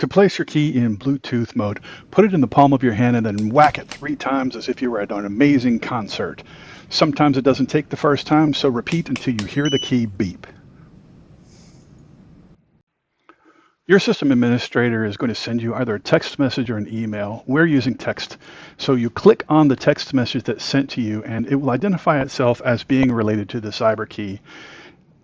To place your key in Bluetooth mode, put it in the palm of your hand and then whack it 3 times as if you were at an amazing concert. Sometimes it doesn't take the first time, so repeat until you hear the key beep. Your system administrator is going to send you either a text message or an email. We're using text. So you click on the text message that's sent to you and it will identify itself as being related to the CyberKey.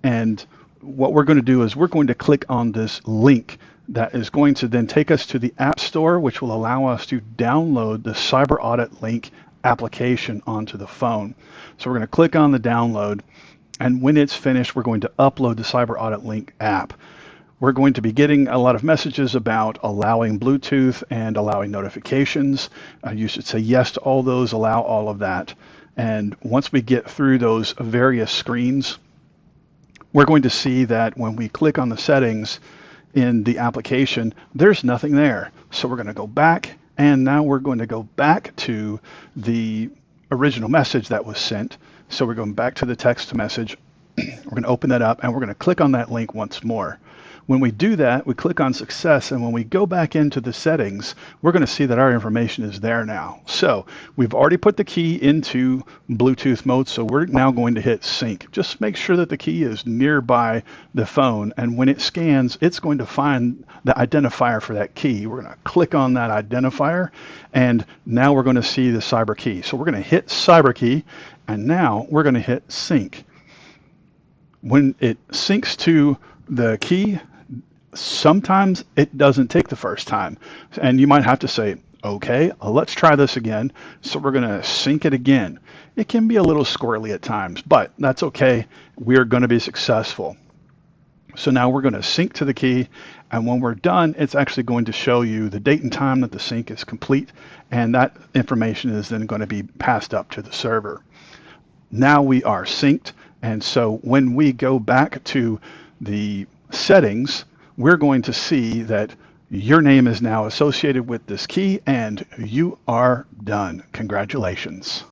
And what we're going to do is we're going to click on this link that is going to then take us to the App Store, which will allow us to download the CyberAudit Link application onto the phone. So we're going to click on the download, and when it's finished, we're going to upload the CyberAudit Link app. We're going to be getting a lot of messages about allowing Bluetooth and allowing notifications. You should say yes to all those, allow all of that. And once we get through those various screens, we're going to see that when we click on the settings in the application, there's nothing there. So we're going to go back, and now we're going to go back to the original message that was sent. So we're going back to the text message. We're going to open that up, and we're going to click on that link once more. When we do that, we click on success, and when we go back into the settings, we're going to see that our information is there now. So we've already put the key into Bluetooth mode, so we're now going to hit sync. Just make sure that the key is nearby the phone, and when it scans, it's going to find the identifier for that key. We're going to click on that identifier, and now we're going to see the CyberKey. So we're going to hit CyberKey, and now we're going to hit sync. When it syncs to the key, sometimes it doesn't take the first time, and you might have to say, okay, let's try this again. So we're going to sync it again. It can be a little squirrely at times, but that's okay. We're going to be successful. So now we're going to sync to the key, and when we're done, it's actually going to show you the date and time that the sync is complete, and that information is then going to be passed up to the server. Now we are synced, and so when we go back to the settings, we're going to see that your name is now associated with this key, and you are done. Congratulations.